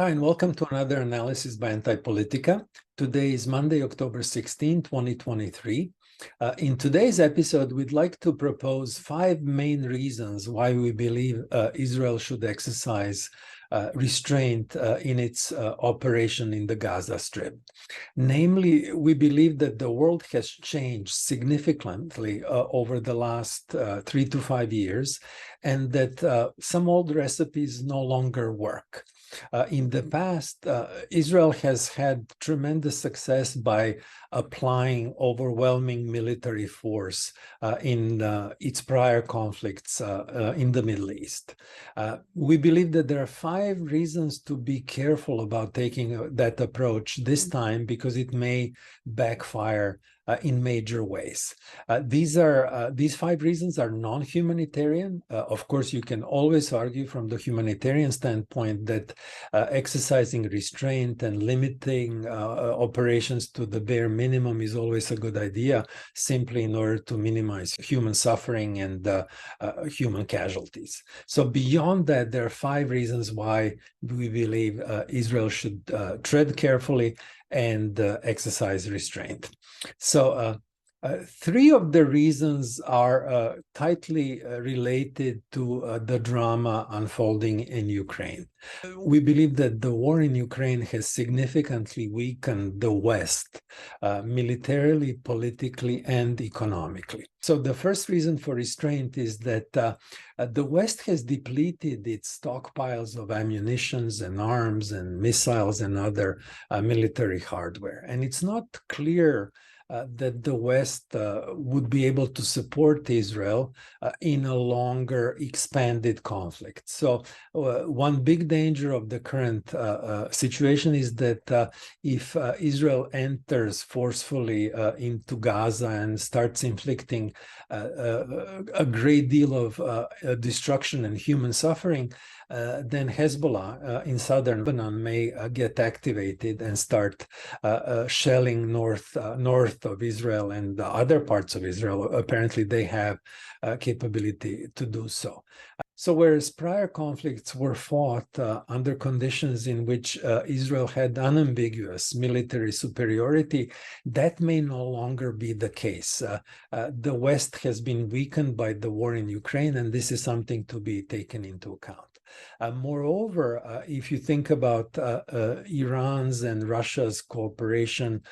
Hi, and welcome to another analysis by Antipolitica. Today is Monday, October 16, 2023. In today's episode, we'd like to propose 5 main reasons why we believe Israel should exercise restraint in its operation in the Gaza Strip. Namely, we believe that the world has changed significantly over the last 3 to 5 years, and that some old recipes no longer work. In the past, Israel has had tremendous success by applying overwhelming military force in its prior conflicts in the Middle East. We believe that there are 5 reasons to be careful about taking that approach this time, because it may backfire in major ways. These 5 reasons are non-humanitarian. Of course, you can always argue from the humanitarian standpoint that exercising restraint and limiting operations to the bare minimum is always a good idea, simply in order to minimize human suffering and human casualties. So beyond that, there are 5 reasons why we believe Israel should tread carefully and exercise restraint. So 3 of the reasons are tightly related to the drama unfolding in Ukraine. We believe that the war in Ukraine has significantly weakened the West, militarily, politically, and economically. So the first reason for restraint is that the West has depleted its stockpiles of ammunitions and arms and missiles and other military hardware. And it's not clear that the West would be able to support Israel in a longer expanded conflict. So one big danger of the current situation is that if Israel enters forcefully into Gaza and starts inflicting a great deal of destruction and human suffering, then Hezbollah in southern Lebanon may get activated and start shelling north of Israel and other parts of Israel. Apparently, they have capability to do so. So whereas prior conflicts were fought under conditions in which Israel had unambiguous military superiority, that may no longer be the case. The West has been weakened by the war in Ukraine, and this is something to be taken into account. Moreover, if you think about Iran's and Russia's cooperation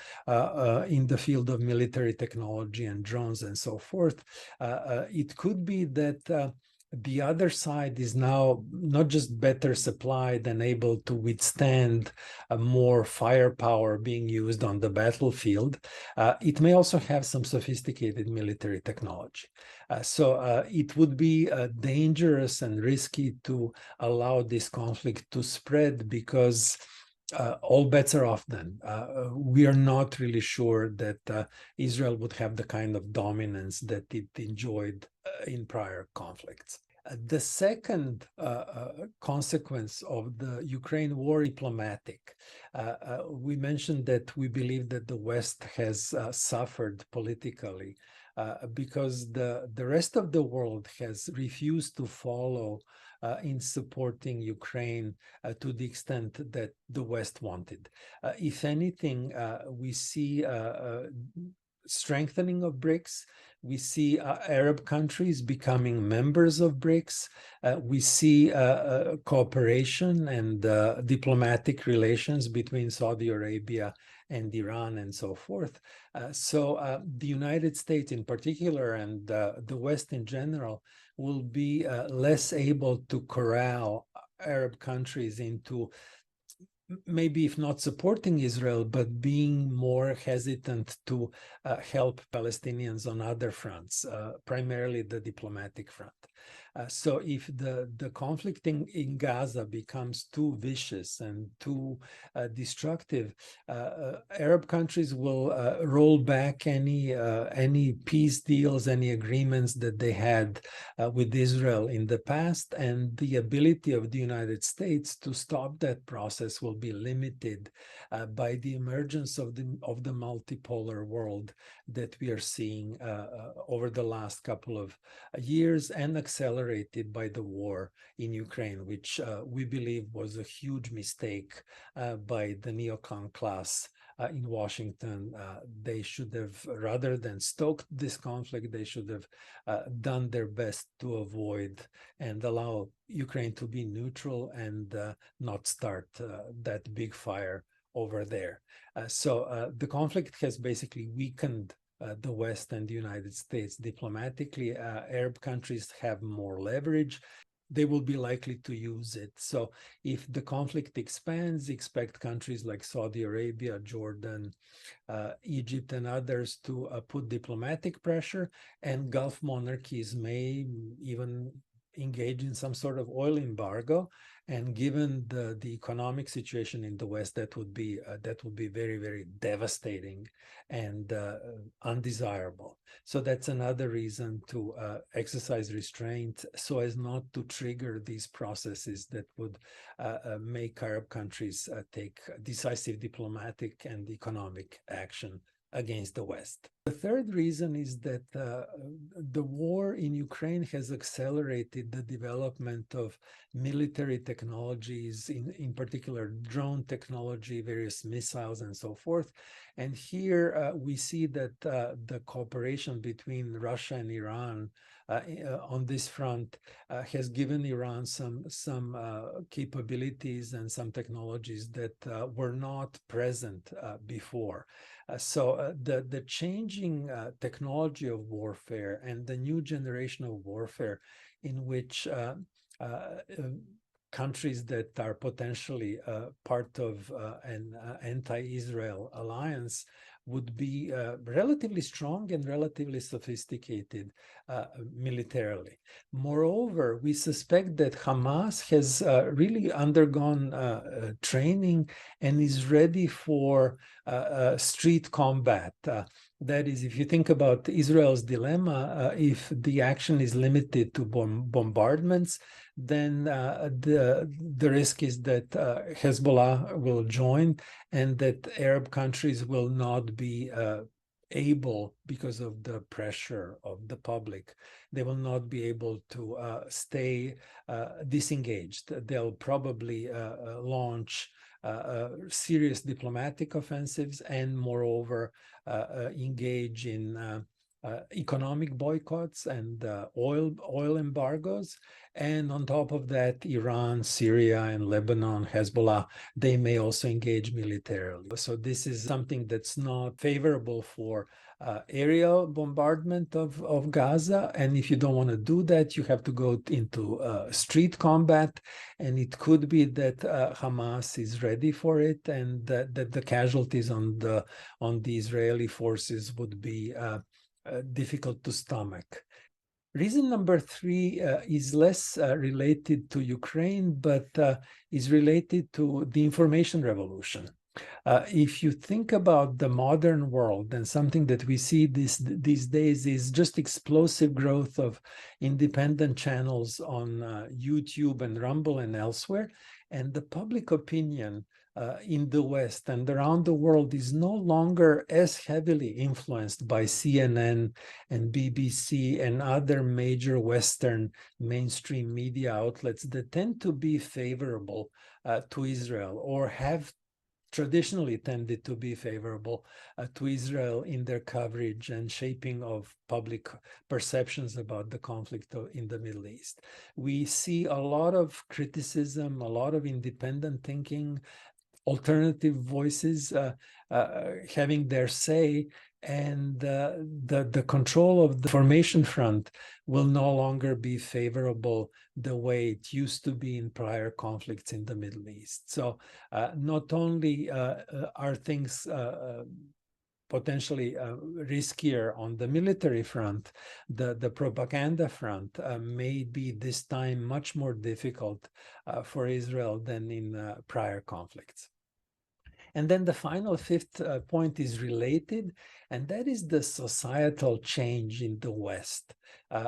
in the field of military technology and drones and so forth, it could be that the other side is now not just better supplied and able to withstand more firepower being used on the battlefield. It may also have some sophisticated military technology. So it would be dangerous and risky to allow this conflict to spread, because all bets are off then. We are not really sure that Israel would have the kind of dominance that it enjoyed in prior conflicts. The second consequence of the Ukraine war is diplomatic. We mentioned that we believe that the West has suffered politically because the rest of the world has refused to follow in supporting Ukraine to the extent that the West wanted. If anything, we see strengthening of BRICS. We see Arab countries becoming members of BRICS. We see cooperation and diplomatic relations between Saudi Arabia and Iran and so forth. So the United States in particular and the West in general will be less able to corral Arab countries into maybe, if not supporting Israel, but being more hesitant to help Palestinians on other fronts, primarily the diplomatic front. So if the conflict in Gaza becomes too vicious and too destructive, Arab countries will roll back any peace deals, any agreements that they had with Israel in the past, and the ability of the United States to stop that process will be limited by the emergence of the multipolar world that we are seeing over the last couple of years, and accelerated by the war in Ukraine, which we believe was a huge mistake by the neocon class in Washington. They should have, rather than stoked this conflict, they should have done their best to avoid and allow Ukraine to be neutral and not start that big fire over there. So the conflict has basically weakened the West and the United States diplomatically. Arab countries have more leverage. They will be likely to use it. So if the conflict expands, expect countries like Saudi Arabia, Jordan, Egypt, and others to put diplomatic pressure, and Gulf monarchies may even engage in some sort of oil embargo. And given the economic situation in the West, that would be very, very devastating and undesirable. So that's another reason to exercise restraint so as not to trigger these processes that would make Arab countries take decisive diplomatic and economic action against the West. The third reason is that the war in Ukraine has accelerated the development of military technologies, in particular drone technology, various missiles, and so forth. And here we see that the cooperation between Russia and Iran on this front has given Iran some capabilities and some technologies that were not present before. So the changing technology of warfare and the new generation of warfare in which countries that are potentially part of an anti-Israel alliance would be relatively strong and relatively sophisticated militarily. Moreover, we suspect that Hamas has really undergone training and is ready for street combat. That is, if you think about Israel's dilemma, if the action is limited to bombardments, then the risk is that Hezbollah will join and that Arab countries will not be able, because of the pressure of the public, they will not be able to stay disengaged. They'll probably launch serious diplomatic offensives and, moreover, engage in economic boycotts and oil embargoes. And on top of that, Iran, Syria, and Lebanon, Hezbollah, they may also engage militarily. So this is something that's not favorable for aerial bombardment of Gaza. And if you don't want to do that, you have to go into street combat. And it could be that Hamas is ready for it, and that the casualties on the Israeli forces would be difficult to stomach. Reason number three is less related to Ukraine, but is related to the information revolution. If you think about the modern world, and something that we see these days is just explosive growth of independent channels on YouTube and Rumble and elsewhere, and the public opinion in the West and around the world is no longer as heavily influenced by CNN and BBC and other major Western mainstream media outlets that tend to be favorable to Israel, or have traditionally tended to be favorable to Israel in their coverage and shaping of public perceptions about the conflict in the Middle East. We see a lot of criticism, a lot of independent thinking, alternative voices having their say, and the control of the information front will no longer be favorable the way it used to be in prior conflicts in the Middle East. So not only are things potentially riskier on the military front, the propaganda front may be this time much more difficult for Israel than in prior conflicts. And then the final fifth point is related, and that is the societal change in the West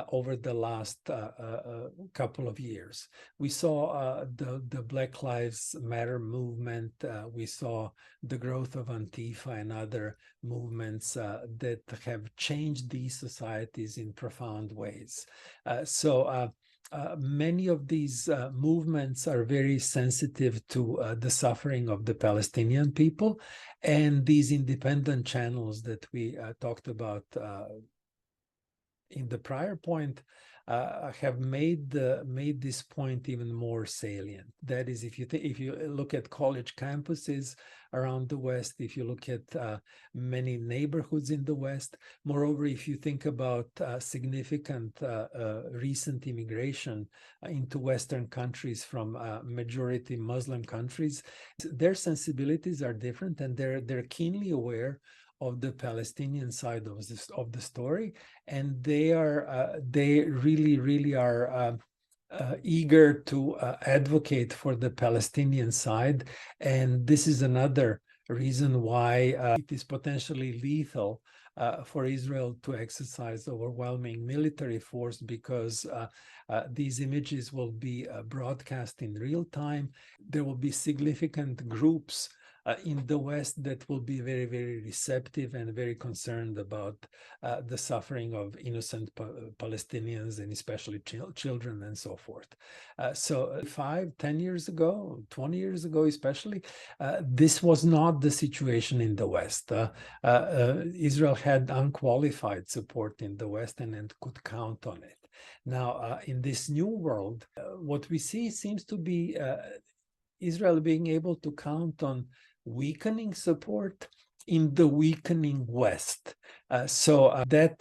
over the last couple of years. We saw the Black Lives Matter movement. We saw the growth of Antifa and other movements that have changed these societies in profound ways. Many of these movements are very sensitive to the suffering of the Palestinian people, and these independent channels that we talked about in the prior point have made this point even more salient. That is, if you look at college campuses around the West, if you look at many neighborhoods in the West, moreover, if you think about significant recent immigration into Western countries from majority Muslim countries, their sensibilities are different, and they're keenly aware of the Palestinian side of the story, and they really are eager to advocate for the Palestinian side. And this is another reason why it is potentially lethal for Israel to exercise overwhelming military force, because these images will be broadcast in real time. There will be significant groups in the West that will be very, very receptive and very concerned about the suffering of innocent Palestinians, and especially children and so forth. So 5, 10 years ago, 20 years ago especially, this was not the situation in the West. Israel had unqualified support in the West and could count on it. Now, in this new world, what we see seems to be Israel being able to count on weakening support in the weakening West. That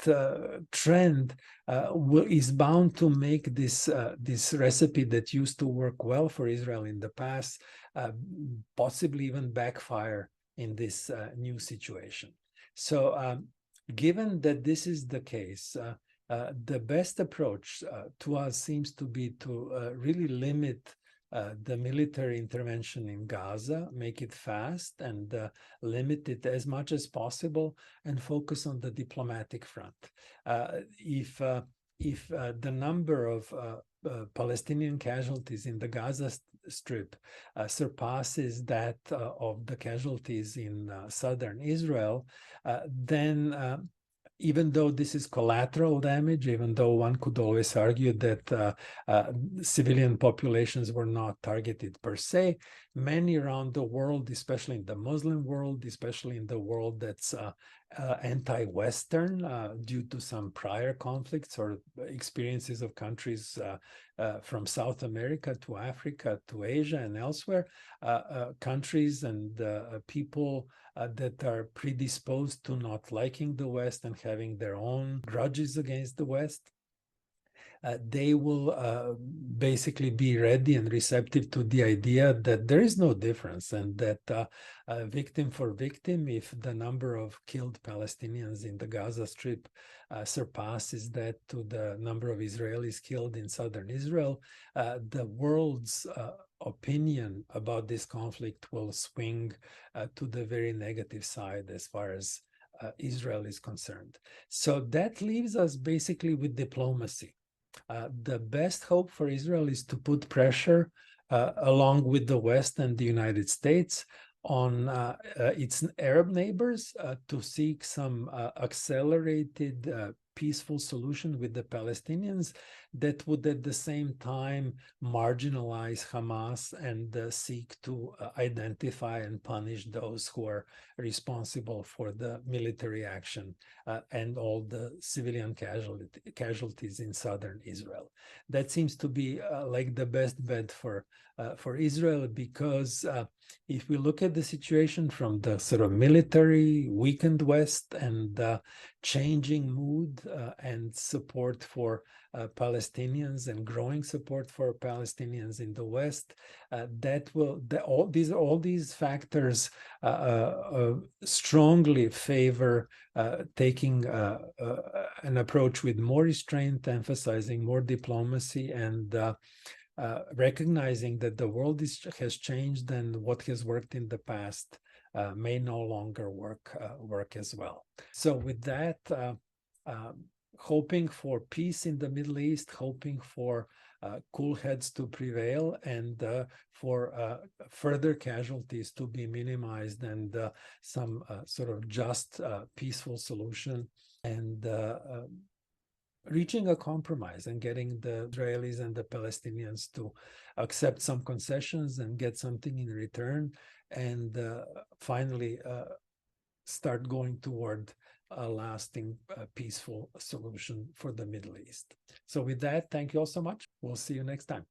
trend is bound to make this recipe that used to work well for Israel in the past possibly even backfire in this new situation. So given that this is the case, the best approach to us seems to be to really limit the military intervention in Gaza, make it fast and limit it as much as possible, and focus on the diplomatic front. If the number of Palestinian casualties in the Gaza Strip surpasses that of the casualties in southern Israel, then even though this is collateral damage, even though one could always argue that civilian populations were not targeted per se, many around the world, especially in the Muslim world, especially in the world that's anti-Western due to some prior conflicts or experiences of countries from South America to Africa to Asia and elsewhere, countries and people that are predisposed to not liking the West and having their own grudges against the West, they will basically be ready and receptive to the idea that there is no difference, and that victim for victim, if the number of killed Palestinians in the Gaza Strip surpasses that to the number of Israelis killed in southern Israel, the world's opinion about this conflict will swing to the very negative side as far as Israel is concerned. So that leaves us basically with diplomacy. The best hope for Israel is to put pressure along with the West and the United States on its Arab neighbors to seek some accelerated peaceful solution with the Palestinians that would at the same time marginalize Hamas and seek to identify and punish those who are responsible for the military action and all the civilian casualties in southern Israel. That seems to be like the best bet for Israel, because if we look at the situation from the sort of military weakened West and changing mood and support for Palestinians and growing support for Palestinians in the West, all these factors strongly favor taking an approach with more restraint, emphasizing more diplomacy, and recognizing that the world has changed, and what has worked in the past may no longer work as well. So with that, hoping for peace in the Middle East, hoping for cool heads to prevail, and for further casualties to be minimized, and some sort of just, peaceful solution, and reaching a compromise and getting the Israelis and the Palestinians to accept some concessions and get something in return, and finally start going toward a lasting, peaceful solution for the Middle East. So with that, thank you all so much. We'll see you next time.